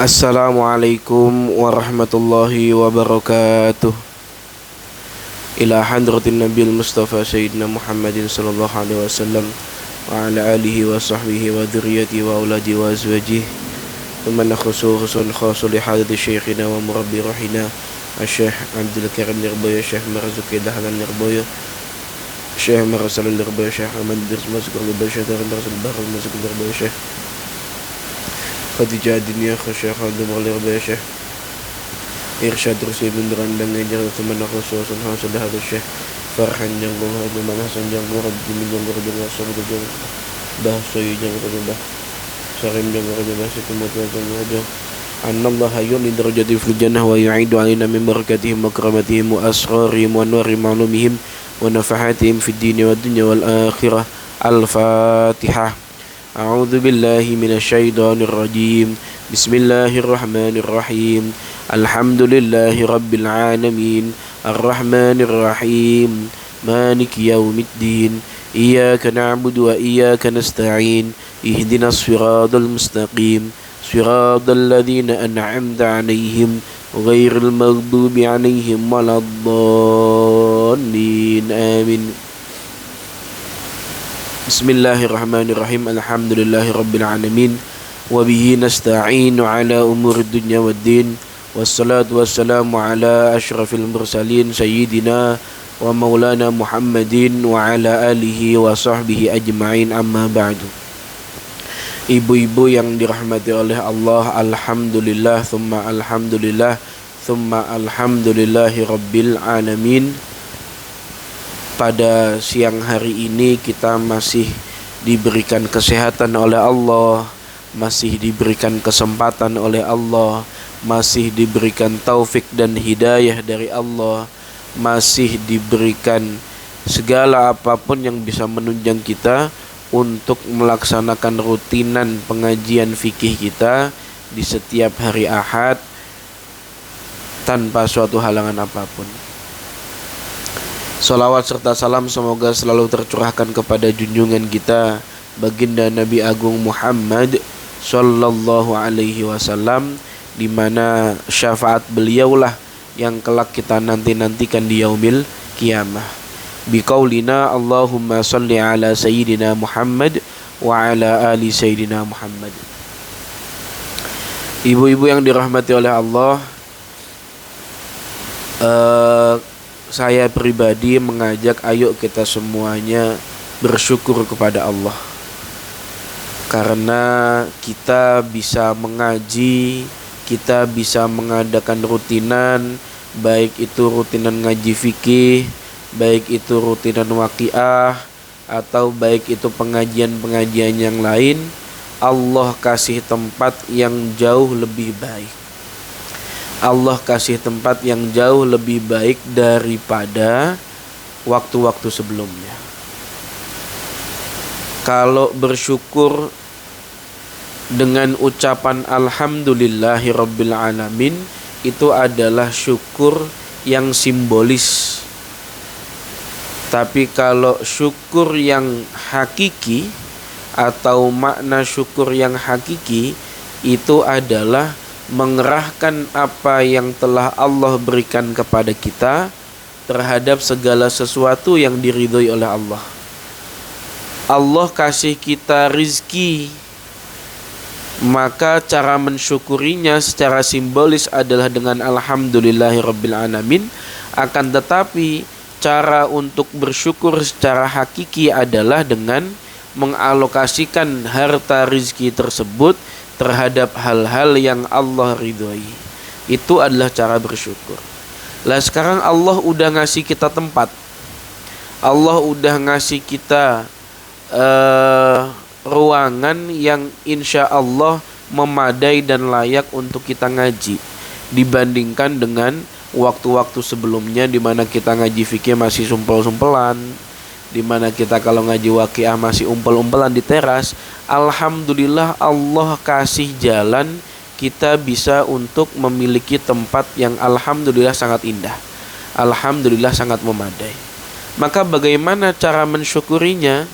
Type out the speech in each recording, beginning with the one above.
Assalamualaikum warahmatullahi wabarakatuh. Ila hadratin Nabil Mustafa Sayyidina Muhammadin sallallahu alaihi wasallam wa ala alihi wa sahbihi wa dhurriyyati wa auladi wa azwajihi. Thumma khususun khasul li hadrati syekhina wa murabbi rahina Syekh Abdul Karim Nirboyo, Syekh Marzuki Dahlan Nirboyo, Syekh Marsal Nirboyo, Syekh Ahmad bin Mazkur Nirboyo, Syekh Rasul Bahar Mazkur Nirboyo, Syekh Khadijah Dinia Syekh Abdul Nirboyo, Syekh Irsyad Rusi bin Randang Ngejar Teman Khususun Hasul Hadis Syekh Farhan Janggung Abdul Hasan Janggung Abdul Janggung Abdul Nasr Janggung Dah Soyi Janggung Dah Sarim Janggung Abdul Nasir Kemudian Janggung Annallaha yuli darajati fil jannah wa yu'idu alaina min barakatihim wa karamatihim wa asrarihim wa anwari ma'lumihim wa nafahatihim fid dini wa dunya wal akhirah. Al-Fatihah. A'udzu billahi minasyaitonir rajim. Bismillahirrahmanirrahim. Alhamdulillahi rabbil alamin. Arrahmanir rahim. Maliki yaumiddin. Iyyaka na'budu wa iyyaka nasta'in. Ihdinas siratal mustaqim. صراط الذين أنعمت عليهم غير المغضوب عليهم ولا الضالين آمين. بسم الله الرحمن الرحيم. الحمد لله رب العالمين وبه نستعين على أمور الدنيا والدين والصلاة والسلام على أشرف المرسلين سيدنا ومولانا محمد وعلى آله وصحبه أجمعين. أما بعد. Ibu-ibu yang dirahmati oleh Allah, alhamdulillah, thumma alhamdulillah, thumma alhamdulillahi rabbil alamin. Pada siang hari ini kita masih diberikan kesehatan oleh Allah, masih diberikan kesempatan oleh Allah, masih diberikan taufik dan hidayah dari Allah, masih diberikan segala apapun yang bisa menunjang kita untuk melaksanakan rutinan pengajian fikih kita di setiap hari Ahad tanpa suatu halangan apapun. Salawat serta salam semoga selalu tercurahkan kepada junjungan kita baginda Nabi Agung Muhammad sallallahu alaihi wasallam, di mana syafaat beliaulah yang kelak kita nantikan di yaumil kiamah. Biqaulina Allahumma salli ala Sayyidina Muhammad wa ala ali Sayyidina Muhammad. Ibu-ibu yang dirahmati oleh Allah, saya pribadi mengajak ayo kita semuanya bersyukur kepada Allah, karena kita bisa mengaji, kita bisa mengadakan rutinan, baik itu rutinan ngaji fikih, baik itu rutinan waqiah, atau baik itu pengajian-pengajian yang lain. Allah kasih tempat yang jauh lebih baik. Allah kasih tempat yang jauh lebih baik daripada waktu-waktu sebelumnya. Kalau bersyukur dengan ucapan alhamdulillahi rabbil alamin, itu adalah syukur yang simbolis. Tapi kalau syukur yang hakiki atau makna syukur yang hakiki, itu adalah mengerahkan apa yang telah Allah berikan kepada kita terhadap segala sesuatu yang diridhoi oleh Allah. Allah kasih kita rizki, maka cara mensyukurinya secara simbolis adalah dengan alhamdulillahirabbil alamin. Akan tetapi cara untuk bersyukur secara hakiki adalah dengan mengalokasikan harta rizki tersebut terhadap hal-hal yang Allah ridhoi. Itu adalah cara bersyukur. Lah sekarang Allah udah ngasih kita tempat, Allah udah ngasih kita ruangan yang insya Allah memadai dan layak untuk kita ngaji, dibandingkan dengan waktu-waktu sebelumnya di mana kita ngaji fikih masih sumpel-sumpelan, di mana kita kalau ngaji waqiah masih umpel-umpelan di teras. Alhamdulillah Allah kasih jalan kita bisa untuk memiliki tempat yang alhamdulillah sangat indah, alhamdulillah sangat memadai. Maka bagaimana cara mensyukurinya?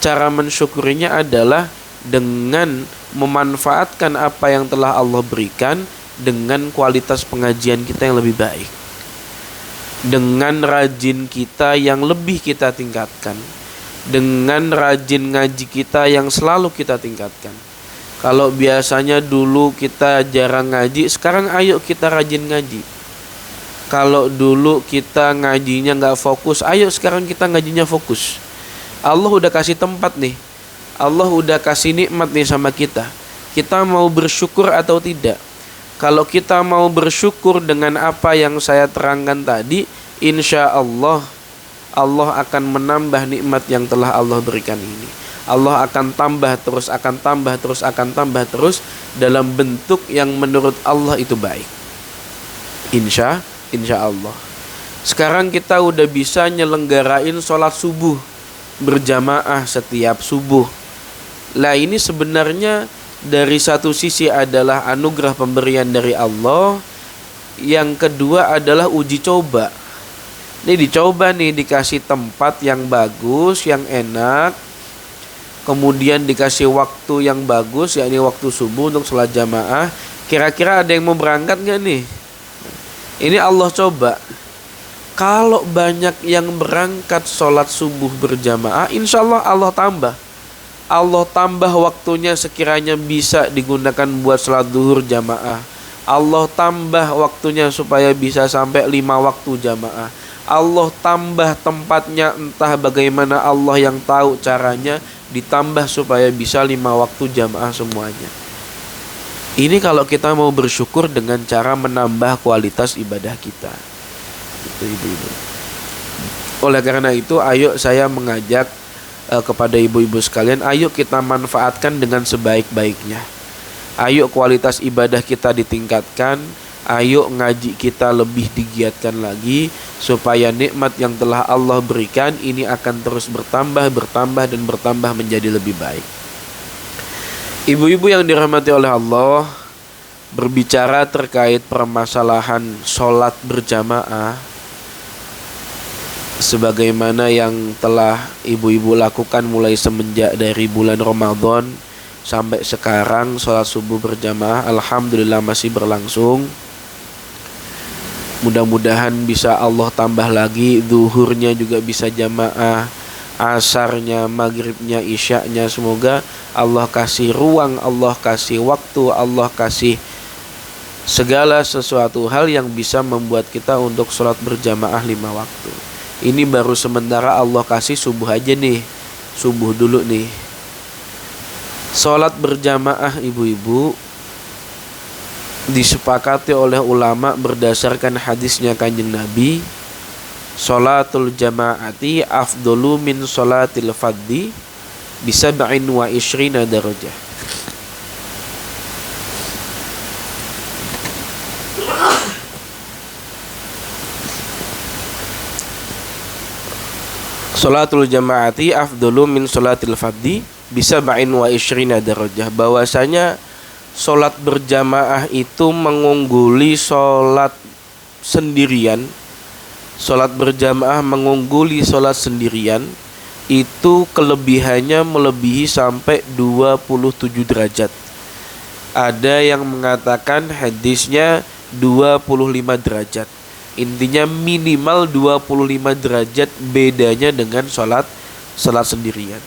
Cara mensyukurinya adalah dengan memanfaatkan apa yang telah Allah berikan dengan kualitas pengajian kita yang lebih baik, dengan rajin kita yang lebih kita tingkatkan, dengan rajin ngaji kita yang selalu kita tingkatkan. Kalau biasanya dulu kita jarang ngaji, sekarang ayo kita rajin ngaji. Kalau dulu kita ngajinya gak fokus, ayo sekarang kita ngajinya fokus. Allah udah kasih tempat nih, Allah udah kasih nikmat nih sama kita. Kita mau bersyukur atau tidak? Kalau kita mau bersyukur dengan apa yang saya terangkan tadi, insya Allah Allah akan menambah nikmat yang telah Allah berikan ini. Allah akan tambah terus, akan tambah terus, akan tambah terus dalam bentuk yang menurut Allah itu baik. Insya Allah. Sekarang kita udah bisa nyelenggarain sholat subuh berjamaah setiap subuh. Lah ini sebenarnya dari satu sisi adalah anugerah pemberian dari Allah, yang kedua adalah uji coba. Ini dicoba nih, dikasih tempat yang bagus, yang enak, kemudian dikasih waktu yang bagus, yakni waktu subuh untuk sholat jamaah. Kira-kira ada yang mau berangkat gak nih? Ini Allah coba. Kalau banyak yang berangkat sholat subuh berjamaah, insya Allah Allah tambah. Allah tambah waktunya sekiranya bisa digunakan buat sholat duhur jamaah. Allah tambah waktunya supaya bisa sampai 5 waktu jamaah. Allah tambah tempatnya, entah bagaimana Allah yang tahu caranya, ditambah supaya bisa 5 waktu jamaah semuanya. Ini kalau kita mau bersyukur dengan cara menambah kualitas ibadah kita. Itu ibu-ibu. Oleh karena itu, ayo saya mengajak kepada ibu-ibu sekalian, ayo kita manfaatkan dengan sebaik-baiknya. Ayo kualitas ibadah kita ditingkatkan, ayo ngaji kita lebih digiatkan lagi, supaya nikmat yang telah Allah berikan ini akan terus bertambah dan bertambah menjadi lebih baik. Ibu-ibu yang dirahmati oleh Allah, berbicara terkait permasalahan sholat berjamaah, sebagaimana yang telah ibu-ibu lakukan mulai semenjak dari bulan Ramadan sampai sekarang, sholat subuh berjamaah alhamdulillah masih berlangsung. Mudah-mudahan bisa Allah tambah lagi, zuhurnya juga bisa jamaah, asarnya, maghribnya, isyaknya. Semoga Allah kasih ruang, Allah kasih waktu, Allah kasih segala sesuatu hal yang bisa membuat kita untuk sholat berjamaah 5 waktu. Ini baru sementara Allah kasih subuh aja nih, subuh dulu nih. Sholat berjamaah ibu-ibu disepakati oleh ulama berdasarkan hadisnya Kanjeng Nabi, sholatul jamaati afdolu min sholatil fadhi bisab'in wa ishrina darajah. Sholatul jamaati afdolu min sholatil fadhi bisab'in wa ishrina darajah. Bahwasanya sholat berjamaah itu mengungguli sholat sendirian. Sholat berjamaah mengungguli sholat sendirian, itu kelebihannya melebihi sampai 27 derajat. Ada yang mengatakan hadisnya 25 derajat. Intinya minimal 25 derajat bedanya dengan sholat sendirian.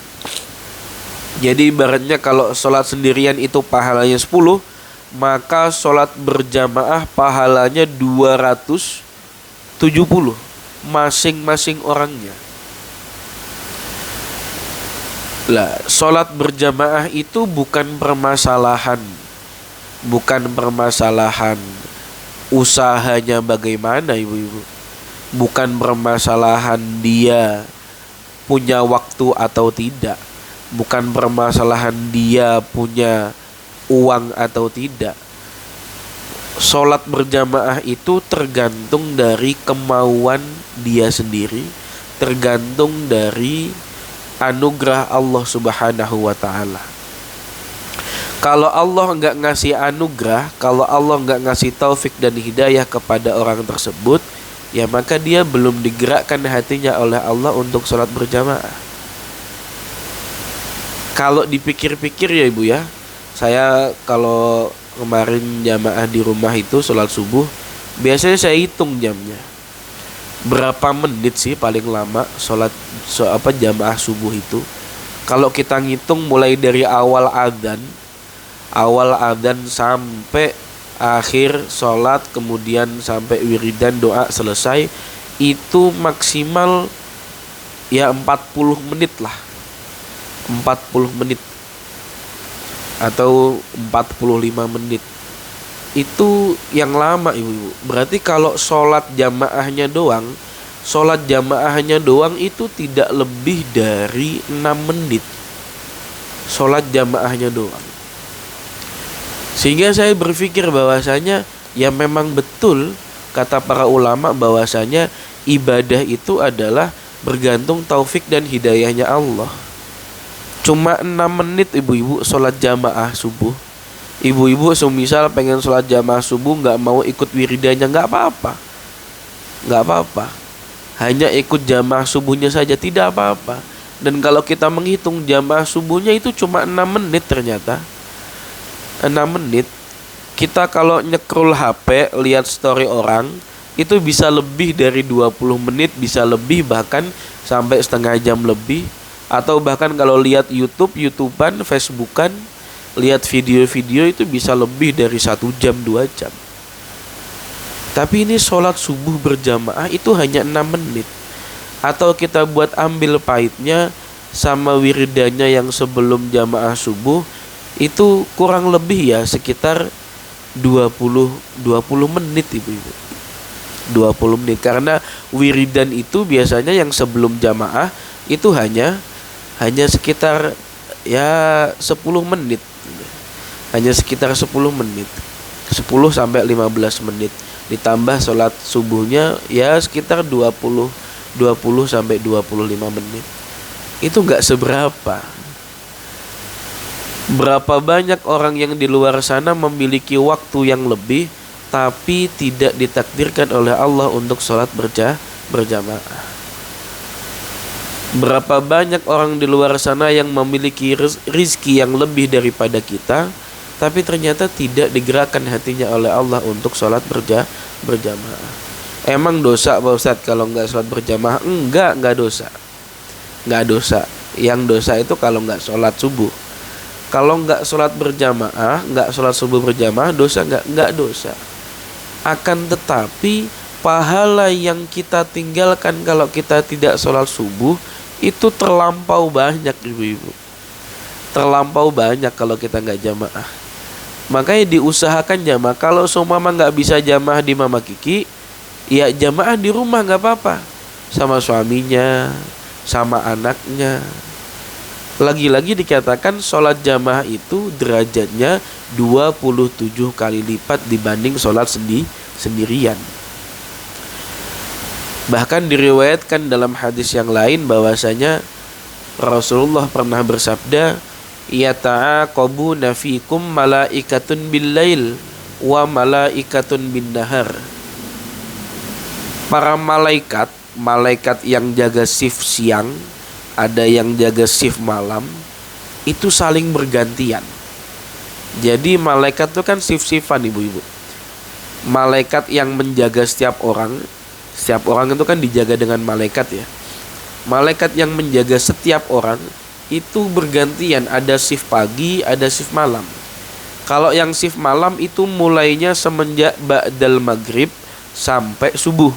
Jadi ibaratnya kalau sholat sendirian itu pahalanya 10, maka sholat berjamaah pahalanya 270 masing-masing orangnya. Lah, sholat berjamaah itu bukan permasalahan usahanya bagaimana ibu-ibu. Bukan permasalahan dia punya waktu atau tidak. Bukan permasalahan dia punya uang atau tidak. Sholat berjamaah itu tergantung dari kemauan dia sendiri, tergantung dari anugerah Allah Subhanahu wa ta'ala. Kalau Allah enggak ngasih anugerah, kalau Allah enggak ngasih taufik dan hidayah kepada orang tersebut, ya maka dia belum digerakkan hatinya oleh Allah untuk sholat berjamaah. Kalau dipikir-pikir ya ibu ya, Saya kalau kemarin jamaah di rumah itu sholat subuh, biasanya saya hitung jamnya. Berapa menit sih paling lama jamaah subuh itu? Kalau kita ngitung mulai dari awal adzan sampai akhir sholat, kemudian sampai wiridan doa selesai, itu maksimal ya 40 menit lah. 40 menit atau 45 menit. Itu yang lama, ibu-ibu. Berarti kalau sholat jamaahnya doang itu tidak lebih dari 6 menit. Sholat jamaahnya doang. Sehingga saya berpikir bahwasanya ya memang betul kata para ulama bahwasanya ibadah itu adalah bergantung taufik dan hidayahnya Allah. Cuma 6 menit ibu-ibu sholat jamaah subuh. Ibu-ibu semisal pengen sholat jamaah subuh gak mau ikut wiridannya, gak apa-apa. Hanya ikut jamaah subuhnya saja, tidak apa-apa. Dan kalau kita menghitung jamaah subuhnya itu cuma 6 menit ternyata. 6 menit. Kita kalau nyekrol HP, lihat story orang, itu bisa lebih dari 20 menit, bisa lebih bahkan sampai setengah jam lebih. Atau bahkan kalau lihat YouTubean, Facebookan, lihat video-video itu bisa lebih dari 1 jam, 2 jam. Tapi ini sholat subuh berjamaah itu hanya 6 menit. Atau kita buat ambil pahitnya sama wiridannya yang sebelum jamaah subuh, itu kurang lebih ya sekitar 20 menit ibu-ibu. 20 menit karena wiridan itu biasanya yang sebelum jamaah itu hanya sekitar ya 10 menit. Hanya sekitar 10 menit. 10 sampai 15 menit. Ditambah sholat subuhnya ya sekitar 20 sampai 25 menit. Itu enggak seberapa. Berapa banyak orang yang di luar sana memiliki waktu yang lebih tapi tidak ditakdirkan oleh Allah untuk sholat berjamaah. Berapa banyak orang di luar sana yang memiliki rizki yang lebih daripada kita tapi ternyata tidak digerakkan hatinya oleh Allah untuk sholat berjamaah. Emang dosa Pak Ustadz kalau nggak sholat berjamaah? Enggak dosa. Nggak dosa. Yang dosa itu kalau nggak sholat subuh. Kalau nggak sholat berjamaah, nggak sholat subuh berjamaah, dosa nggak dosa. Akan tetapi pahala yang kita tinggalkan kalau kita tidak sholat subuh itu terlampau banyak ibu-ibu. Terlampau banyak kalau kita nggak jamaah. Makanya diusahakan jamaah. Kalau seumpama nggak bisa jamaah di Mama Kiki, ya jamaah di rumah nggak apa-apa. Sama suaminya, sama anaknya. Lagi-lagi dikatakan sholat jamaah itu derajatnya 27 kali lipat dibanding sholat sendirian. Bahkan diriwayatkan dalam hadis yang lain bahwasanya Rasulullah pernah bersabda, "Yata'aqabuna fikum malaikatun bil-lail wa malaikatun bin-nahar." Para malaikat yang jaga shift siang, ada yang jaga shift malam, itu saling bergantian. Jadi malaikat itu kan shift-shiftan ibu-ibu. Malaikat yang menjaga setiap orang itu kan dijaga dengan malaikat ya. Malaikat yang menjaga setiap orang itu bergantian, ada shift pagi, ada shift malam. Kalau yang shift malam itu mulainya semenjak ba'dal maghrib sampai subuh.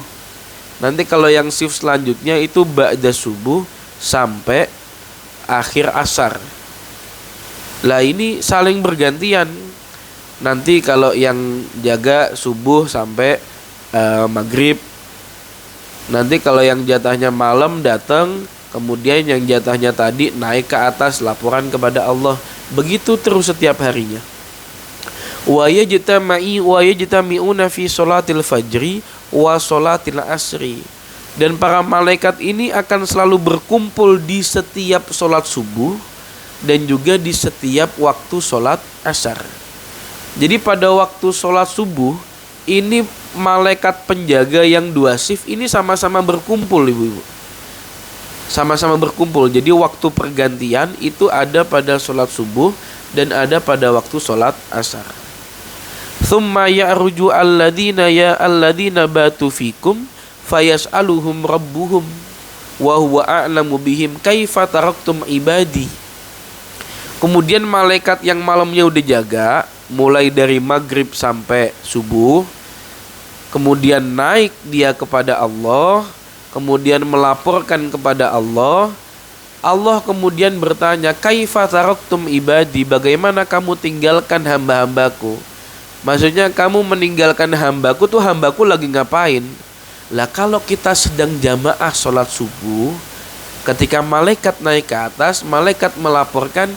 Nanti kalau yang shift selanjutnya itu ba'da subuh sampai akhir asar. Lah ini saling bergantian. Nanti kalau yang jaga subuh sampai maghrib. Nanti kalau yang jatahnya malam datang, kemudian yang jatahnya tadi naik ke atas laporan kepada Allah. Begitu terus setiap harinya. Wa yajtami'una fi sholatil fajri wa sholatil asri. Dan para malaikat ini akan selalu berkumpul di setiap sholat subuh dan juga di setiap waktu sholat asar. Jadi pada waktu sholat subuh ini malaikat penjaga yang 2 shift ini sama-sama berkumpul ibu-ibu. sama-sama berkumpul. Jadi waktu pergantian itu ada pada sholat subuh dan ada pada waktu sholat asar. Thumma ya'ruju alladhina batu fikum fayas'aluhum rabbuhum wa huwa a'lamu bihim kaifa taraktum ibadi. Kemudian malaikat yang malamnya udah jaga mulai dari maghrib sampai subuh, kemudian naik dia kepada Allah, kemudian melaporkan kepada Allah. Allah kemudian bertanya, kaifa taraktum ibadi, bagaimana kamu tinggalkan hamba-hambaku? Maksudnya kamu meninggalkan hambaku tuh, hambaku lagi ngapain? Lah kalau kita sedang jamaah sholat subuh, ketika malaikat naik ke atas, malaikat melaporkan,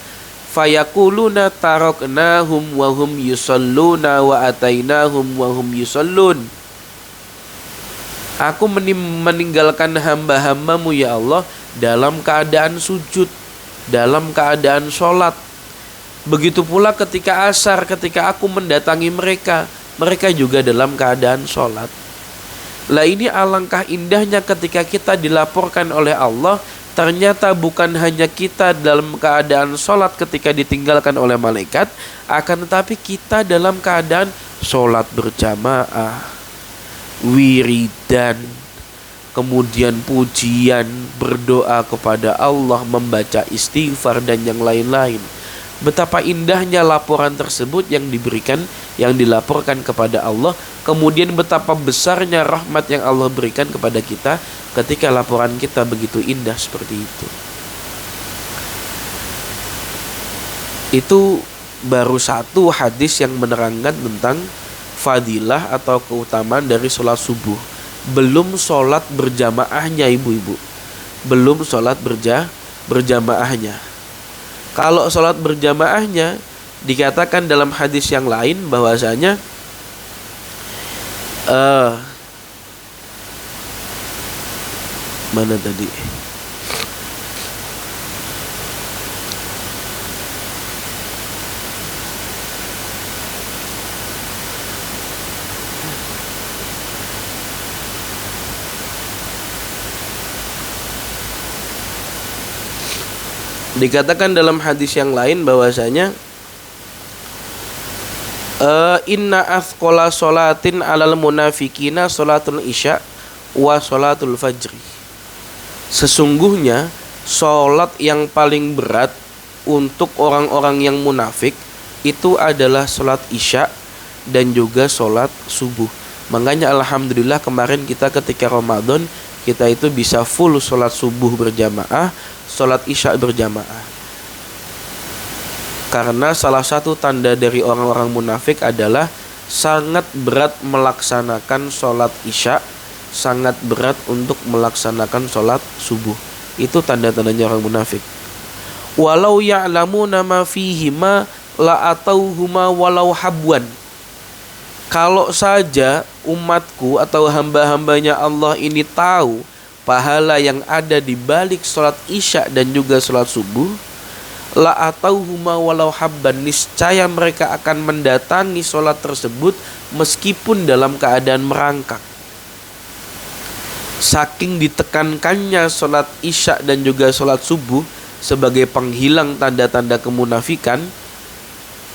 fayakuluna taraknahum wa hum yusalluna wa atainahum wa hum yusallun. Aku meninggalkan hamba-hambamu ya Allah dalam keadaan sujud, dalam keadaan sholat. Begitu pula ketika asar, ketika aku mendatangi mereka, mereka juga dalam keadaan sholat. Lah ini alangkah indahnya ketika kita dilaporkan oleh Allah, ternyata bukan hanya kita dalam keadaan sholat ketika ditinggalkan oleh malaikat, akan tetapi kita dalam keadaan sholat berjamaah, wiridan, kemudian pujian, berdoa kepada Allah, membaca istighfar dan yang lain-lain. Betapa indahnya laporan tersebut yang diberikan, yang dilaporkan kepada Allah. Kemudian betapa besarnya rahmat yang Allah berikan kepada kita ketika laporan kita begitu indah seperti itu. Itu baru satu hadis yang menerangkan tentang fadilah atau keutamaan dari sholat subuh. Belum sholat berjamaahnya ibu-ibu, belum sholat berjamaahnya. Kalau sholat berjamaahnya dikatakan dalam hadis yang lain bahwasanya mana tadi? Dikatakan dalam hadis yang lain bahwasanya inna athqala sholatin alal munafikina sholatul isya wa sholatul fajri. Sesungguhnya sholat yang paling berat untuk orang-orang yang munafik itu adalah sholat isya dan juga sholat subuh. Makanya alhamdulillah kemarin kita ketika Ramadan kita itu bisa full sholat subuh berjamaah, sholat isya berjamaah. Karena salah satu tanda dari orang-orang munafik adalah sangat berat melaksanakan sholat isya, sangat berat untuk melaksanakan sholat subuh. Itu tanda-tandanya orang munafik. Walau ya'lamuna ma fihima la atauhuma walau habwan. Kalau saja umatku atau hamba-hambanya Allah ini tahu pahala yang ada di balik sholat isya dan juga sholat subuh, la atauhuma walau habban, niscaya mereka akan mendatangi sholat tersebut meskipun dalam keadaan merangkak. Saking ditekankannya sholat isya dan juga sholat subuh sebagai penghilang tanda-tanda kemunafikan,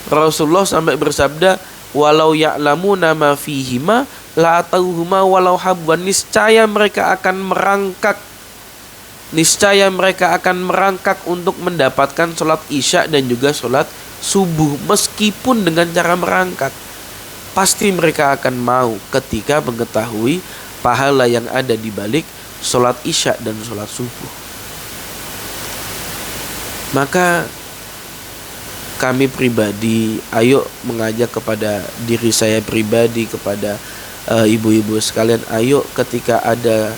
Rasulullah sampai bersabda, walau ya'lamuna ma fihima la atauhuma walau habwan, niscaya mereka akan merangkak, niscaya mereka akan merangkak untuk mendapatkan sholat isya dan juga sholat subuh meskipun dengan cara merangkak. Pasti mereka akan mau ketika mengetahui pahala yang ada di balik sholat isya dan sholat subuh. Maka kami pribadi, ayo mengajak kepada diri saya pribadi, kepada ibu-ibu sekalian, ayo ketika ada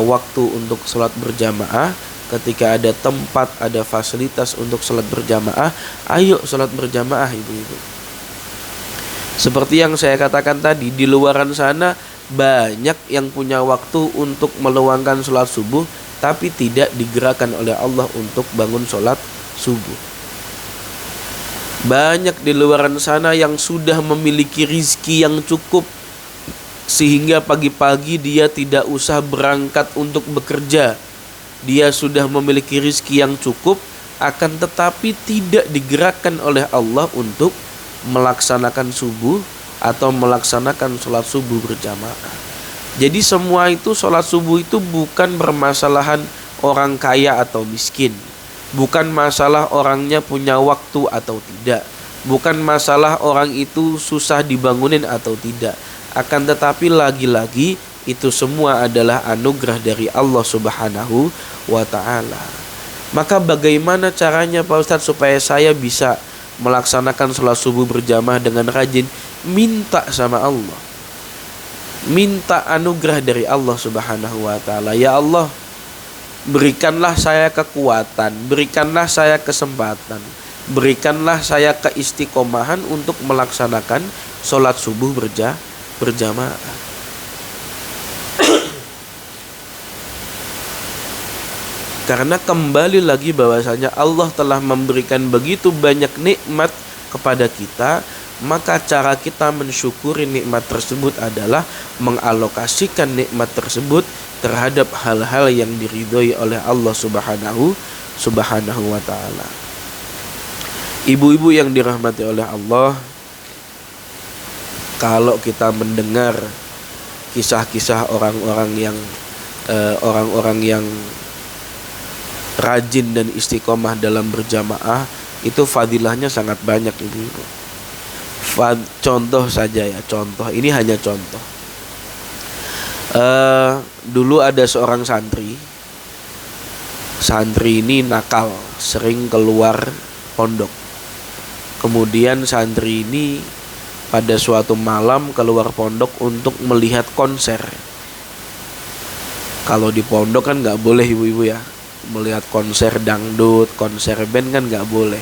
waktu untuk sholat berjamaah, ketika ada tempat, ada fasilitas untuk sholat berjamaah, ayo sholat berjamaah ibu-ibu. Seperti yang saya katakan tadi, di luaran sana banyak yang punya waktu untuk meluangkan sholat subuh, tapi tidak digerakkan oleh Allah untuk bangun sholat subuh. Banyak di luaran sana yang sudah memiliki rizki yang cukup sehingga pagi-pagi dia tidak usah berangkat untuk bekerja. dia sudah memiliki rizki yang cukup, akan tetapi tidak digerakkan oleh Allah untuk melaksanakan subuh atau melaksanakan sholat subuh berjamaah. Jadi semua itu, sholat subuh itu bukan permasalahan orang kaya atau miskin, bukan masalah orangnya punya waktu atau tidak, bukan masalah orang itu susah dibangunin atau tidak. Akan tetapi lagi-lagi itu semua adalah anugerah dari Allah Subhanahu wa ta'ala. Maka bagaimana caranya Pak Ustadz supaya saya bisa melaksanakan sholat subuh berjamaah dengan rajin? Minta sama Allah, minta anugerah dari Allah Subhanahu wa ta'ala. Ya Allah, berikanlah saya kekuatan, berikanlah saya kesempatan, berikanlah saya keistiqomahan untuk melaksanakan sholat subuh berjamaah. Karena kembali lagi bahwasanya Allah telah memberikan begitu banyak nikmat kepada kita, maka cara kita mensyukuri nikmat tersebut adalah mengalokasikan nikmat tersebut terhadap hal-hal yang diridhoi oleh Allah Subhanahu wa ta'ala. Ibu-ibu yang dirahmati oleh Allah, kalau kita mendengar kisah-kisah orang-orang yang rajin dan istiqomah dalam berjamaah, itu fadilahnya sangat banyak, ibu-ibu. Contoh saja ya, ini hanya contoh. Dulu ada seorang santri ini nakal, sering keluar pondok. Kemudian santri ini pada suatu malam keluar pondok untuk melihat konser. Kalau di pondok kan gak boleh, ibu-ibu ya, melihat konser dangdut, konser band kan gak boleh.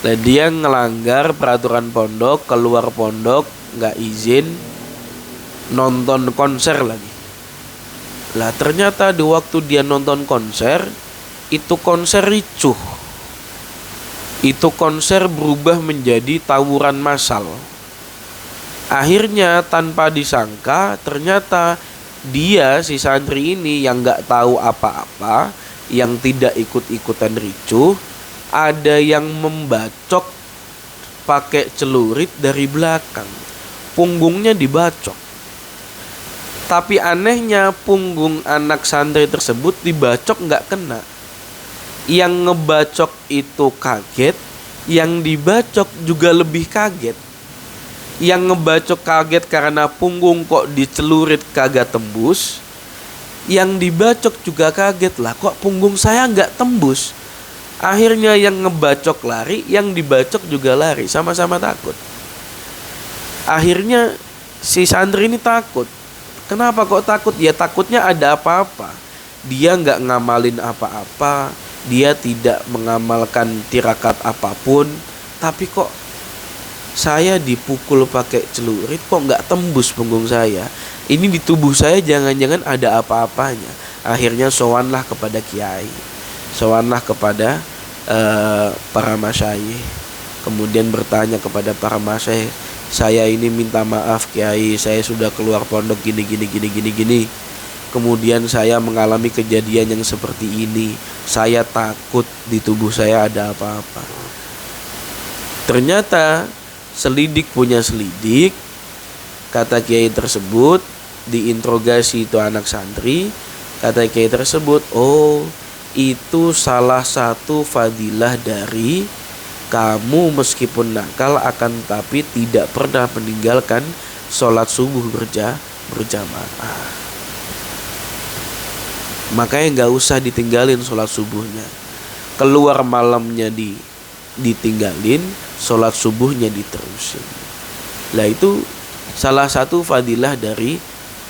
Nah, dia ngelanggar peraturan pondok, keluar pondok gak izin, nonton konser lagi. Lah ternyata di waktu dia nonton konser, itu konser ricuh, itu konser berubah menjadi tawuran massal. Akhirnya tanpa disangka, ternyata dia, si santri ini yang gak tahu apa-apa, yang tidak ikut-ikutan ricuh, ada yang membacok pakai celurit dari belakang, punggungnya dibacok. Tapi anehnya punggung anak santri tersebut dibacok gak kena. Yang ngebacok itu kaget, yang dibacok juga lebih kaget. Yang ngebacok kaget karena punggung kok dicelurit kagak tembus, yang dibacok juga kaget, lah kok punggung saya nggak tembus. Akhirnya yang ngebacok lari, yang dibacok juga lari, sama-sama takut. Akhirnya si santri ini takut. Kenapa kok takut? Ya takutnya ada apa-apa. Dia nggak ngamalin apa-apa, dia tidak mengamalkan tirakat apapun, tapi kok saya dipukul pakai celurit, kok nggak tembus punggung saya. Ini di tubuh saya jangan-jangan ada apa-apanya. Akhirnya sowanlah kepada kiai, sowanlah kepada para masyayikh. Kemudian bertanya kepada para masyayikh, saya ini minta maaf kiai, saya sudah keluar pondok gini. Kemudian saya mengalami kejadian yang seperti ini. Saya takut di tubuh saya ada apa-apa. Ternyata selidik punya selidik, kata kiai tersebut, diinterogasi itu anak santri, kata kiai tersebut, oh itu salah satu fadilah dari kamu meskipun nakal akan tapi tidak pernah meninggalkan sholat subuh berjamaah. Makanya gak usah ditinggalin sholat subuhnya. Keluar malamnya ditinggalin, sholat subuhnya diterusin. Lah itu salah satu fadilah dari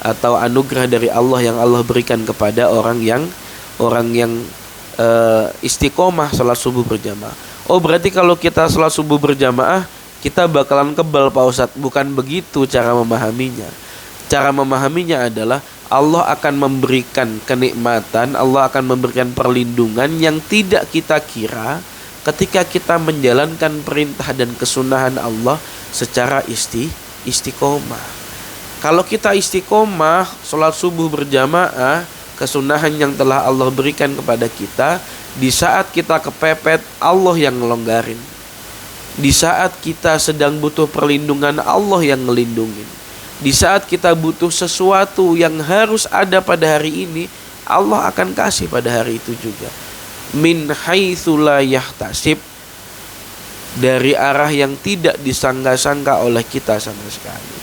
atau anugerah dari Allah yang Allah berikan kepada orang yang istiqomah sholat subuh berjamaah. Oh berarti kalau kita sholat subuh berjamaah kita bakalan kebal Pak Ustadz. Bukan begitu cara memahaminya. Cara memahaminya adalah Allah akan memberikan kenikmatan, Allah akan memberikan perlindungan yang tidak kita kira ketika kita menjalankan perintah dan kesunahan Allah secara istiqomah. Kalau kita istiqomah sholat subuh berjamaah, kesunahan yang telah Allah berikan kepada kita. Di saat kita kepepet, Allah yang ngelonggarin. Di saat kita sedang butuh perlindungan, Allah yang ngelindungin. Di saat kita butuh sesuatu yang harus ada pada hari ini, Allah akan kasih pada hari itu juga. Min haitsu la yahtasib, dari arah yang tidak disangka-sangka oleh kita sama sekali.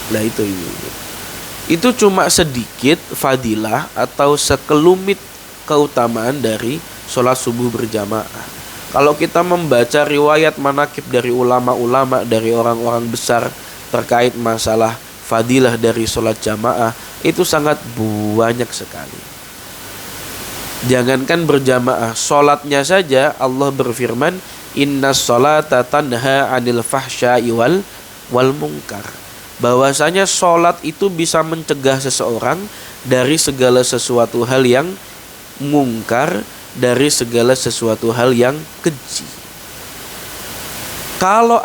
Nah itu ibu. Itu cuma sedikit fadilah atau sekelumit keutamaan dari sholat subuh berjamaah. Kalau kita membaca riwayat manaqib dari ulama-ulama, dari orang-orang besar terkait masalah fadilah dari sholat jamaah, itu sangat banyak sekali. Jangankan berjamaah, sholatnya saja Allah berfirman, inna sholata tanha anil fahsya'i wal munkar. Bahwasanya sholat itu bisa mencegah seseorang dari segala sesuatu hal yang mungkar, dari segala sesuatu hal yang keji. Kalau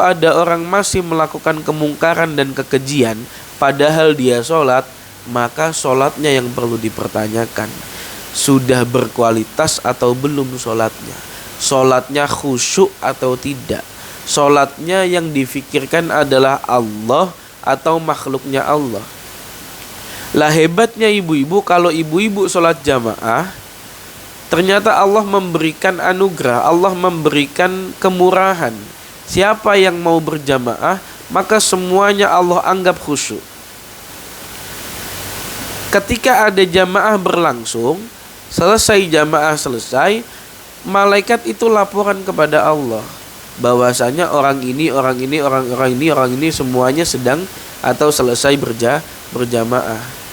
ada orang masih melakukan kemungkaran dan kekejian padahal dia sholat, maka sholatnya yang perlu dipertanyakan. Sudah berkualitas atau belum sholatnya? Sholatnya khusyuk atau tidak? Sholatnya yang difikirkan adalah Allah atau makhluknya Allah? Lah hebatnya ibu-ibu, kalau ibu-ibu sholat jamaah, ternyata Allah memberikan anugerah, Allah memberikan kemurahan. Siapa yang mau berjamaah, maka semuanya Allah anggap khusyuk. Ketika ada jamaah berlangsung, selesai jamaah selesai, malaikat itu laporan kepada Allah bahwasanya orang ini semuanya sedang atau selesai berjamaah.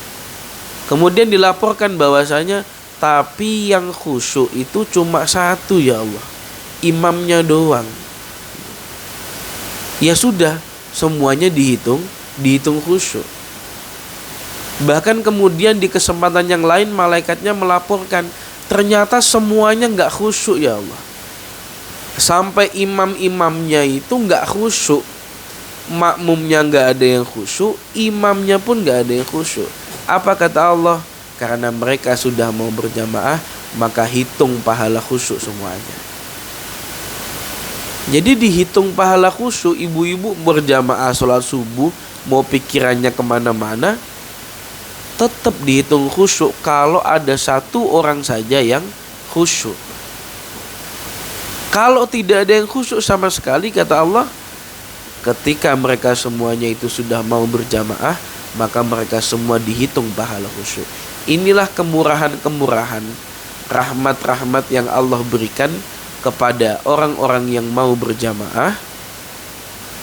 Kemudian dilaporkan bahwasanya tapi yang khusyuk itu cuma satu ya Allah, imamnya doang. Ya sudah, semuanya dihitung khusyuk. Bahkan kemudian di kesempatan yang lain malaikatnya melaporkan, ternyata semuanya nggak khusyuk ya Allah. Sampai imam-imamnya itu nggak khusyuk, makmumnya nggak ada yang khusyuk, imamnya pun nggak ada yang khusyuk. Apa kata Allah? Karena mereka sudah mau berjamaah, maka hitung pahala khusyuk semuanya. Jadi dihitung pahala khusyuk, ibu-ibu berjamaah sholat subuh, mau pikirannya kemana-mana, tetap dihitung khusyuk kalau ada satu orang saja yang khusyuk. Kalau tidak ada yang khusyuk sama sekali, kata Allah, ketika mereka semuanya itu sudah mau berjamaah, maka mereka semua dihitung pahala khusyuk. Inilah kemurahan-kemurahan, rahmat-rahmat yang Allah berikan kepada orang-orang yang mau berjamaah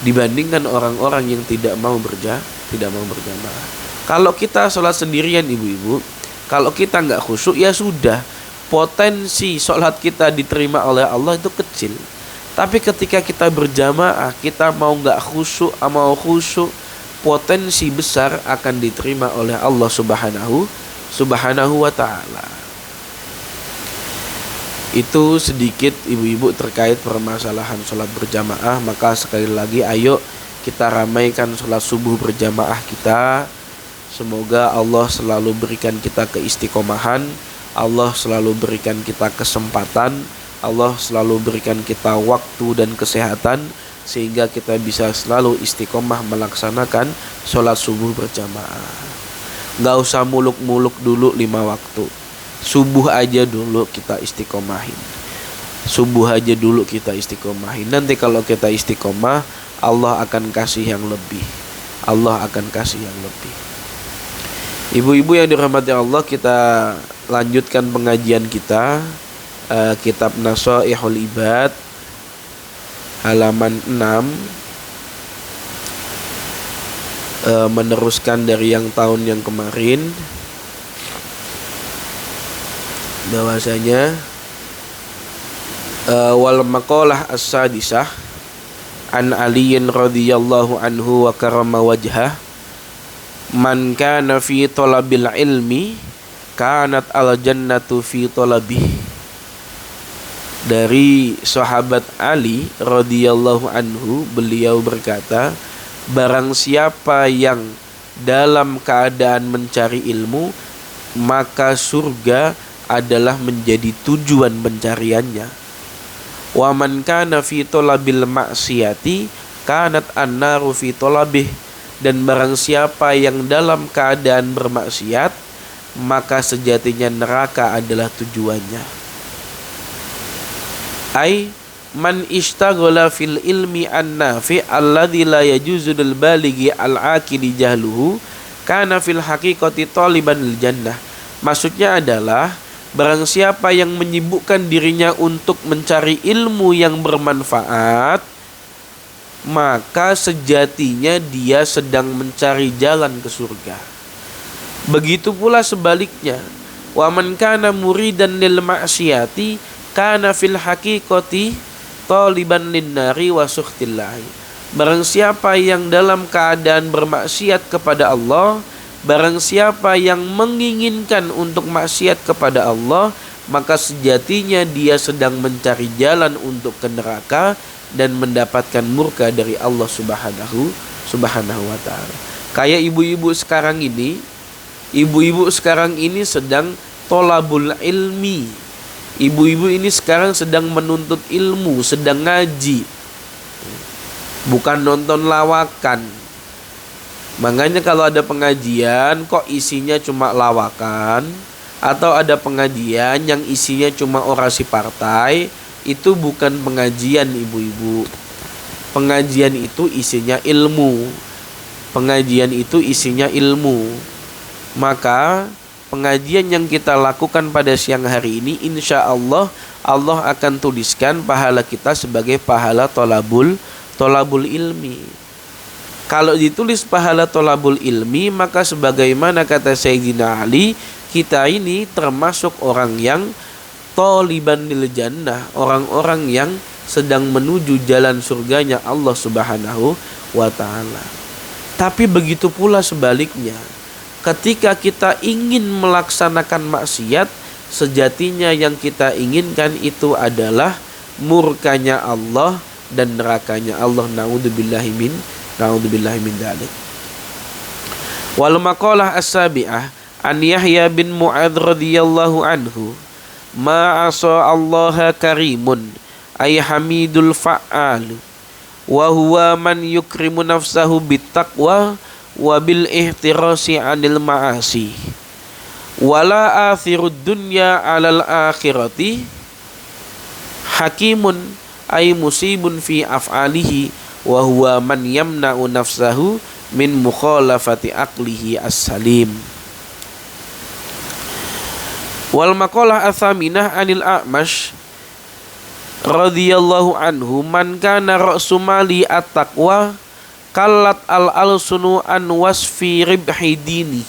dibandingkan orang-orang yang tidak mau berjamaah. Kalau kita sholat sendirian ibu-ibu, kalau kita nggak khusyuk, ya sudah, potensi sholat kita diterima oleh Allah itu kecil. Tapi ketika kita berjamaah, kita mau nggak khusyuk, mau khusyuk, potensi besar akan diterima oleh Allah subhanahu wa ta'ala. Itu sedikit ibu-ibu terkait permasalahan sholat berjamaah. Maka sekali lagi, ayo kita ramaikan sholat subuh berjamaah kita. Semoga Allah selalu berikan kita keistiqomahan, Allah selalu berikan kita kesempatan, Allah selalu berikan kita waktu dan kesehatan, sehingga kita bisa selalu istiqomah melaksanakan sholat subuh berjamaah. Gak usah muluk-muluk dulu 5 waktu, subuh aja dulu kita istiqomahin. Nanti kalau kita istiqomah, Allah akan kasih yang lebih. Ibu-ibu yang dirahmati Allah, kita lanjutkan pengajian kita, kitab Nashaihul Ibad, halaman 6, meneruskan dari yang tahun yang kemarin, bahwasanya wal maqalah as-sadisah an Aliyin radhiyallahu anhu wa karama wajhah, man kana fi talabil ilmi kanat al jannatu fi talabih. Dari sahabat Ali radhiyallahu anhu, beliau berkata, barang siapa yang dalam keadaan mencari ilmu, maka surga adalah menjadi tujuan pencariannya. Wa man kana fi talabil maksiyati kanat annaru fi talabih, dan barang siapa yang dalam keadaan bermaksiat, maka sejatinya neraka adalah tujuannya. Ai man ishtaghala fil ilmi an-nafi alladhi la yajuzu lil balighi al-aqili jahluhu kana fil haqiqati taliban lil jannah. Maksudnya adalah barang siapa yang menyibukkan dirinya untuk mencari ilmu yang bermanfaat, maka sejatinya dia sedang mencari jalan ke surga. Begitu pula sebaliknya, wa man kana muridan lil ma'siyati kana fil haqiqati taliban linnari wa sukhtillahi. Barang siapa yang dalam keadaan bermaksiat kepada Allah, barang siapa yang menginginkan untuk maksiat kepada Allah, maka sejatinya dia sedang mencari jalan untuk ke neraka dan mendapatkan murka dari Allah Subhanahu wa ta'ala. Kayak ibu-ibu sekarang ini sedang tolabul ilmi. Ibu-ibu ini sekarang sedang menuntut ilmu, sedang ngaji, bukan nonton lawakan. Makanya kalau ada pengajian kok isinya cuma lawakan, atau ada pengajian yang isinya cuma orasi partai, itu bukan pengajian ibu-ibu. Pengajian itu isinya ilmu. Pengajian itu isinya ilmu. Maka pengajian yang kita lakukan pada siang hari ini, insya Allah Allah akan tuliskan pahala kita sebagai pahala tolabul ilmi. Kalau ditulis pahala tolabul ilmi, maka sebagaimana kata Sayyidina Ali, kita ini termasuk orang yang toliban lil jannah, orang-orang yang sedang menuju jalan surganya Allah Subhanahu wa ta'ala. Tapi begitu pula sebaliknya, ketika kita ingin melaksanakan maksiat, sejatinya yang kita inginkan itu adalah murkanya Allah dan nerakanya Allah. Na'udzubillahi min dzalik. Wal maqalah as-sabi'ah an Yahya bin Mu'adz radhiyallahu anhu, ma asa Allah karimun ay hamidul fa'al wa huwa man yukrimu nafsahu bittaqwa wabil ihtirasi anil ma'asi wala athirud dunya alal akhirati hakimun ay musibun fi af'alihi wa huwa man yamna'u nafsahu min mukhalafati aqlihi as-salim. Wal maqalah athaminah anil A'mash radhiyallahu anhu, man kana ra'su mali at-taqwa kallat al-alsunu an wasfi ribhi dini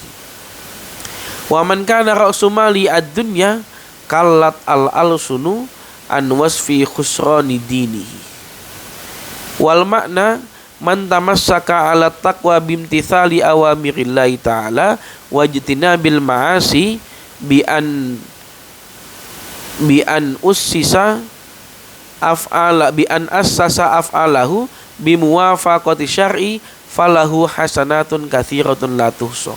wa man kana ra'su mali ad-dunya kallat al-alsunu an wasfi khusrani dinihi. Wal makna man tamassaka ala taqwa bimtithali awamirillahi ta'ala wajtinabil ma'asi bi an ussisa af'ala bi an assasa af'alahu bimuwafaqati syar'i falahu hasanatun katsiratun la tuhsa.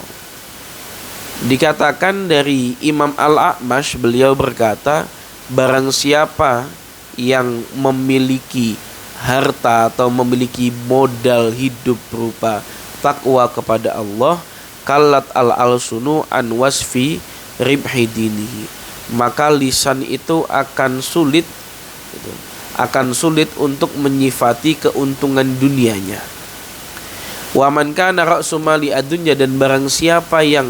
Dikatakan dari Imam Al-A'mash, beliau berkata, barang siapa yang memiliki harta atau memiliki modal hidup berupa takwa kepada Allah, kallat al-alsunu an wasfi ribhi dinihi, maka lisan itu akan sulit untuk menyifati keuntungan dunianya. Wa man kana ra'su mali ad-dunya, dan barang siapa yang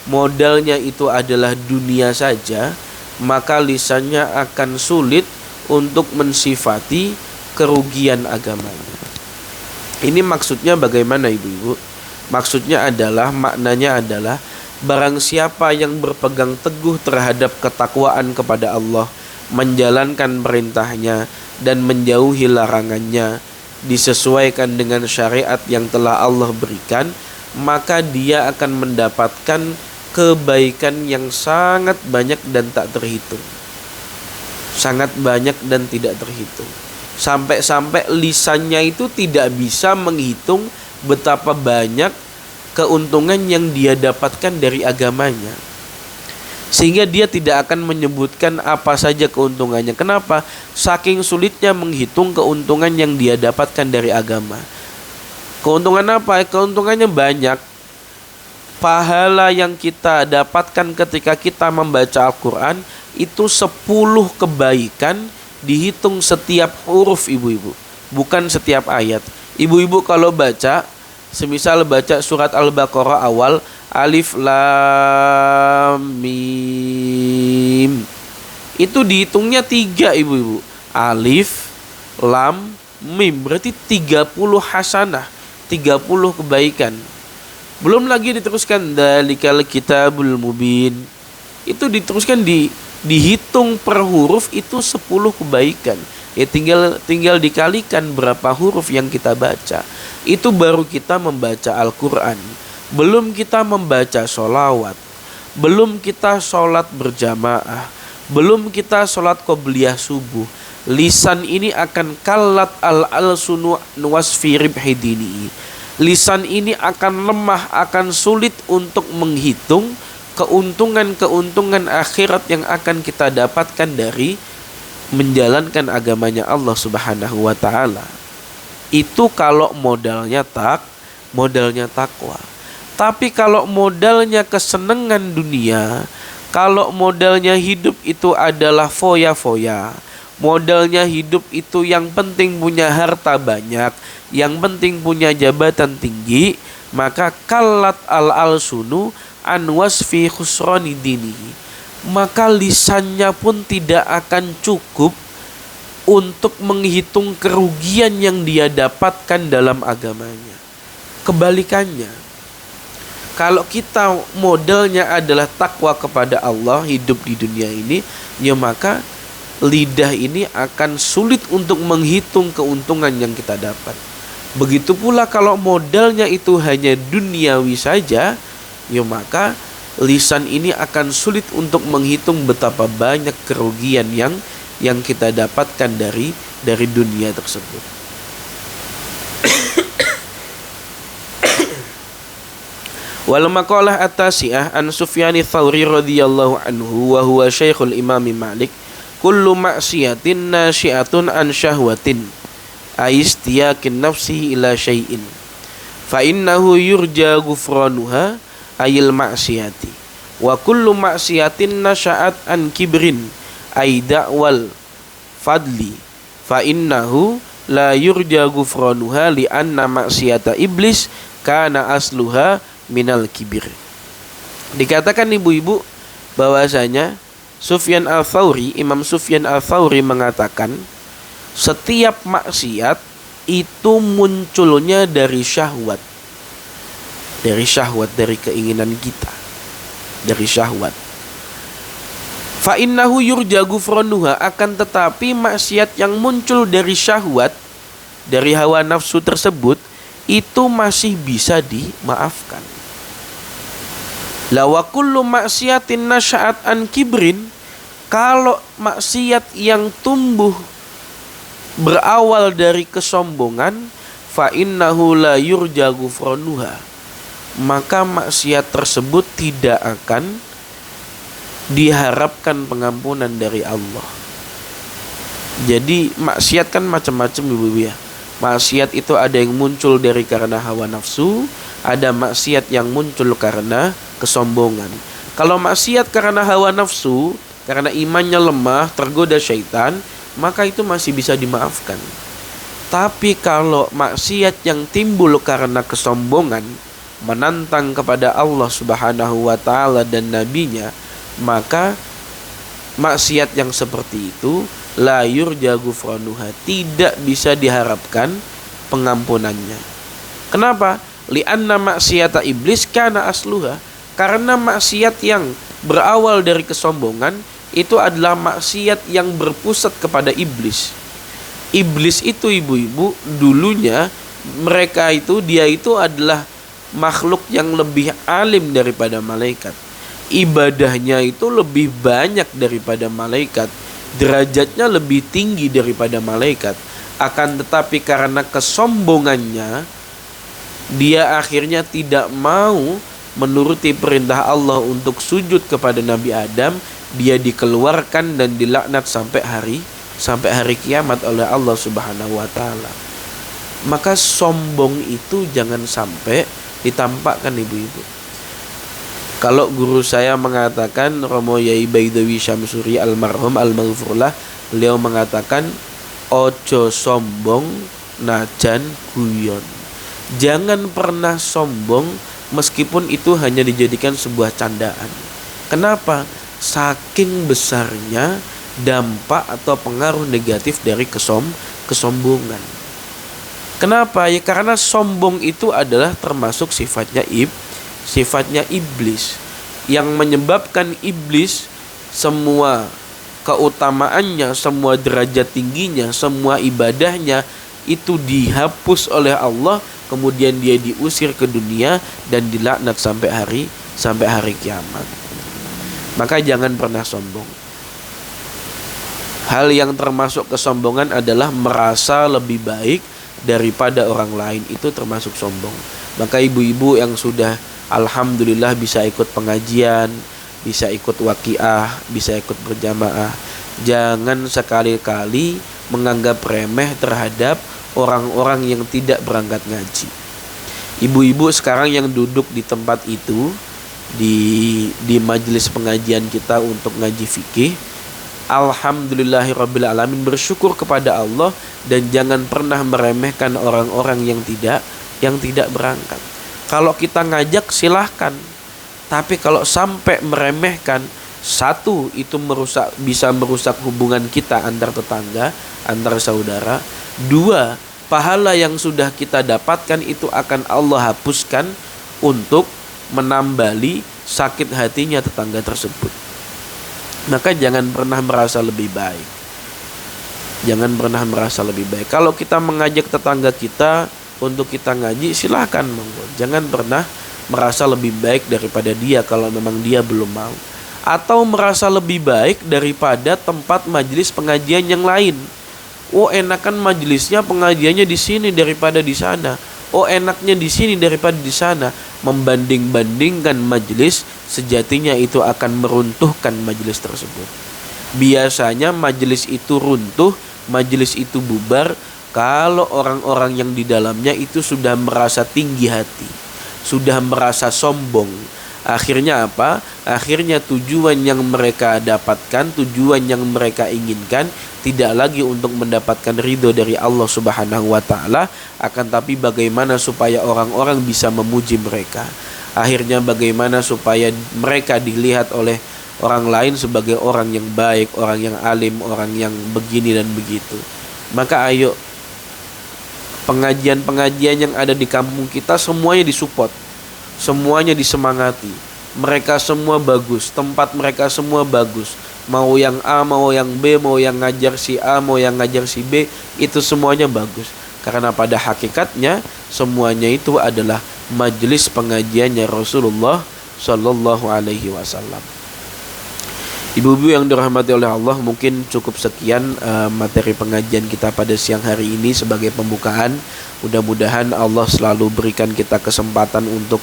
modalnya itu adalah dunia saja, maka lisannya akan sulit untuk mensifati kerugian agamanya. Ini maksudnya bagaimana ibu-ibu? Maksudnya adalah, maknanya adalah, barang siapa yang berpegang teguh terhadap ketakwaan kepada Allah, menjalankan perintahnya dan menjauhi larangannya, disesuaikan dengan syariat yang telah Allah berikan, maka dia akan mendapatkan kebaikan yang sangat banyak dan tak terhitung. Sangat banyak dan tidak terhitung. Sampai-sampai lisannya itu tidak bisa menghitung betapa banyak keuntungan yang dia dapatkan dari agamanya. Sehingga dia tidak akan menyebutkan apa saja keuntungannya. Kenapa? Saking sulitnya menghitung keuntungan yang dia dapatkan dari agama. Keuntungan apa? Keuntungannya banyak. Pahala yang kita dapatkan ketika kita membaca Al-Quran itu 10 kebaikan dihitung setiap huruf, ibu-ibu, bukan setiap ayat. Ibu-ibu kalau baca, semisal baca surat Al-Baqarah awal, Alif Lam Mim, itu dihitungnya 3, ibu-ibu. Alif Lam Mim berarti 30 hasanah, 30 kebaikan. Belum lagi diteruskan Dalikal Kitabul Mubin, itu diteruskan dihitung per huruf itu 10 kebaikan. Ya tinggal dikalikan berapa huruf yang kita baca. Itu baru kita membaca Al-Quran. Belum kita membaca sholawat, belum kita sholat berjamaah, belum kita sholat qobliyah subuh. Lisan ini akan kalat al-alsunu wasfi ribhidini. Lisan ini akan lemah, akan sulit untuk menghitung keuntungan-keuntungan akhirat yang akan kita dapatkan dari menjalankan agamanya Allah Subhanahu wa taala. Itu kalau modalnya takwa. Tapi kalau modalnya kesenangan dunia, kalau modalnya hidup itu adalah foya-foya, modalnya hidup itu yang penting punya harta banyak, yang penting punya jabatan tinggi, maka kalat al-alsunu an wasfi khusrani dini, maka lisannya pun tidak akan cukup untuk menghitung kerugian yang dia dapatkan dalam agamanya. Kebalikannya, kalau kita modalnya adalah takwa kepada Allah hidup di dunia ini, ya maka lidah ini akan sulit untuk menghitung keuntungan yang kita dapat. Begitu pula kalau modalnya itu hanya duniawi saja, ya maka lisan ini akan sulit untuk menghitung betapa banyak kerugian yang kita dapatkan dari dunia tersebut. Wal maqalah at-tasi'ah an Sufyan ats-Tsauri radhiyallahu anhu wa huwa syekhul Imam Malik, kullu ma'siyatin nasyi'atun an syahwatin aistiyakin nafsihi ila syai'in fa innahu yurja ghufranuha ayil ma'siyati wa kullu ma'siyatin nasya'at an kibrin ay da'wal fadli fa innahu la yurja ghufranuha li anna ma'siyata iblis kana asluha minal kibir. Dikatakan ibu-ibu bahwasanya Imam Sufyan al-Tsauri mengatakan setiap maksiat itu munculnya dari syahwat. Dari keinginan kita. Dari syahwat. Fa innahu yurja ghufranuha, akan tetapi maksiat yang muncul dari syahwat, dari hawa nafsu tersebut, itu masih bisa dimaafkan. La wa kullu maksiatin nasya'at an kibrin, kalau maksiat yang tumbuh berawal dari kesombongan, fa innahu la yurja ghufranuha, maka maksiat tersebut tidak akan diharapkan pengampunan dari Allah. Jadi maksiat kan macam-macam ibu-ibu ya. Maksiat itu ada yang muncul dari karena hawa nafsu, ada maksiat yang muncul karena kesombongan. Kalau maksiat karena hawa nafsu, karena imannya lemah, tergoda syaitan, maka itu masih bisa dimaafkan. Tapi kalau maksiat yang timbul karena kesombongan, menantang kepada Allah Subhanahu wa taala dan nabinya, maka maksiat yang seperti itu la yurja ghufranuha, tidak bisa diharapkan pengampunannya. Kenapa? Li'anna maksiata iblis kana asluha, karena maksiat yang berawal dari kesombongan itu adalah maksiat yang berpusat kepada iblis. Iblis itu ibu-ibu dulunya dia itu adalah makhluk yang lebih alim daripada malaikat. Ibadahnya itu lebih banyak daripada malaikat, derajatnya lebih tinggi daripada malaikat. Akan tetapi karena kesombongannya, dia akhirnya tidak mau menuruti perintah Allah untuk sujud kepada Nabi Adam, dia dikeluarkan dan dilaknat sampai hari kiamat oleh Allah Subhanahu wa taala. Maka sombong itu jangan sampai ditampakkan ibu-ibu. Kalau guru saya mengatakan, Romo Yai Baidawi Syamsuri almarhum almaghfurlah, beliau mengatakan ojo sombong najan guyon. Jangan pernah sombong meskipun itu hanya dijadikan sebuah candaan. Kenapa? Saking besarnya dampak atau pengaruh negatif dari kesombongan. Kenapa? Ya karena sombong itu adalah termasuk sifatnya iblis, yang menyebabkan iblis semua keutamaannya, semua derajat tingginya, semua ibadahnya itu dihapus oleh Allah, kemudian dia diusir ke dunia dan dilaknat sampai hari kiamat. Maka jangan pernah sombong. Hal yang termasuk kesombongan adalah merasa lebih baik daripada orang lain, itu termasuk sombong. Maka ibu-ibu yang sudah alhamdulillah bisa ikut pengajian, bisa ikut waqiah, bisa ikut berjamaah, jangan sekali-kali menganggap remeh terhadap orang-orang yang tidak berangkat ngaji. Ibu-ibu sekarang yang duduk di tempat itu, di majelis pengajian kita untuk ngaji fikih, alhamdulillahirabbil alamin, bersyukur kepada Allah dan jangan pernah meremehkan orang-orang yang tidak berangkat. Kalau kita ngajak silahkan, tapi kalau sampai meremehkan, satu, itu bisa merusak hubungan kita antar tetangga, antar saudara. Dua, pahala yang sudah kita dapatkan itu akan Allah hapuskan untuk menambali sakit hatinya tetangga tersebut. Maka jangan pernah merasa lebih baik. Jangan pernah merasa lebih baik. Kalau kita mengajak tetangga kita untuk kita ngaji, silahkan monggo. Jangan pernah merasa lebih baik daripada dia kalau memang dia belum mau. Atau merasa lebih baik daripada tempat majelis pengajian yang lain. Oh, enakan majelisnya pengajiannya di sini daripada di sana. Oh, enaknya di sini daripada di sana. Membanding-bandingkan majelis, sejatinya itu akan meruntuhkan majelis tersebut. Biasanya majelis itu runtuh, majelis itu bubar kalau orang-orang yang di dalamnya itu sudah merasa tinggi hati, sudah merasa sombong. Akhirnya apa? Akhirnya tujuan yang mereka dapatkan, tujuan yang mereka inginkan tidak lagi untuk mendapatkan ridho dari Allah Subhanahu wa taala, akan tapi bagaimana supaya orang-orang bisa memuji mereka. Akhirnya bagaimana supaya mereka dilihat oleh orang lain sebagai orang yang baik, orang yang alim, orang yang begini dan begitu. Maka ayo, pengajian-pengajian yang ada di kampung kita semuanya disupport, semuanya disemangati. Mereka semua bagus, tempat mereka semua bagus. Mau yang A, mau yang B, mau yang ngajar si A, mau yang ngajar si B, itu semuanya bagus. Karena pada hakikatnya semuanya itu adalah majelis pengajiannya Rasulullah Shallallahu Alaihi Wasallam. Ibu-ibu yang dirahmati oleh Allah, mungkin cukup sekian materi pengajian kita pada siang hari ini sebagai pembukaan. Mudah-mudahan Allah selalu berikan kita kesempatan untuk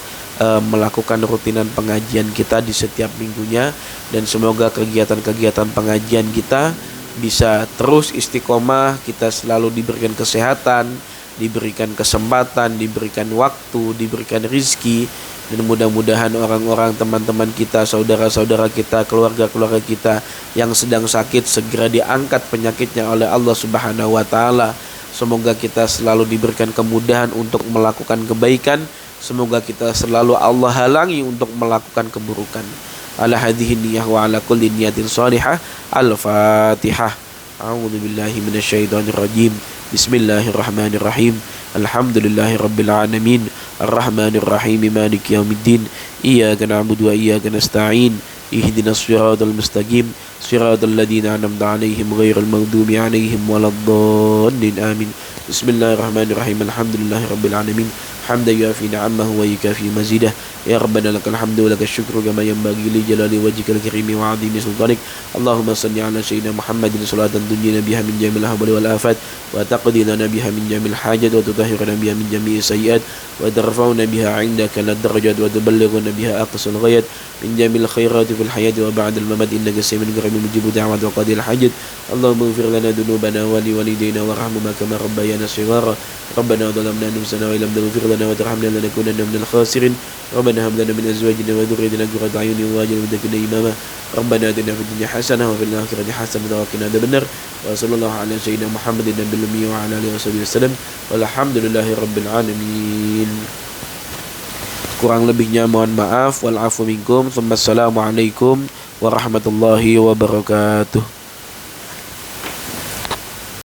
melakukan rutinan pengajian kita di setiap minggunya, dan semoga kegiatan-kegiatan pengajian kita bisa terus istiqomah, kita selalu diberikan kesehatan, diberikan kesempatan, diberikan waktu, diberikan rizki. Dan mudah-mudahan orang-orang, teman-teman kita, saudara-saudara kita, keluarga-keluarga kita yang sedang sakit segera diangkat penyakitnya oleh Allah Subhanahu wa taala. Semoga kita selalu diberikan kemudahan untuk melakukan kebaikan. Semoga kita selalu Allah halangi untuk melakukan keburukan. Ala hadhihi niyyah wa ala kulli niyatin shalihah. Al-Fatihah. A'udzu billahi minasyaitonir rajim. Bismillahirrahmanirrahim. Alhamdulillahirabbil alamin. Arrahmanir rahim. Maliki yaumiddin. Iyyaka na'budu wa iyyaka nasta'in. Ihdinas siratal mustaqim. Siratal ladzina an'amta 'alaihim ghairil maghdubi 'alaihim waladdallin. Amin. Bismillahirrahmanirrahim. Alhamdulillahirabbil alamin. حمدا يوافي نعمه ويكافي مزيده يا ربنا لك الحمد ولك الشكر كما ينبغي لجلال وجهك الكريم وعظيم سلطانك اللهم صل على سيدنا محمد صلاة تنجينا بها من جميع الأهوال والآفات وتقضي لنا بها من جميع الحاجات وتطهرنا بها من جميع السيئات وترفعنا بها عندك للدرجات وتبلغنا بها أقصى الغايات من جميع الخيرات في الحياة وبعد الممات إنك سميع قريب مجيب دعوات وقاضي الحاجات اللهم اغفر لنا ذنوبنا ولوالدينا وارحمهما كما ربيانا صغارا ربنا ظلمنا أنفسنا وإن لم تغفر لنا وترحمنا لنكونن من الخاسرين ربنا هب لنا من أزواجنا وذريتنا قرة أعين واجعلنا للمتقين إماما ربنا آتنا في الدنيا حسنة وفي الآخرة حسنة وقنا عذاب النار وصلى الله على سيدنا محمد النبي الأمي وعلى آله وصحبه وسلم والحمد لله رب العالمين. Kurang lebihnya mohon maaf. Wal afu minkum. Assalamualaikum warahmatullahi wabarakatuh.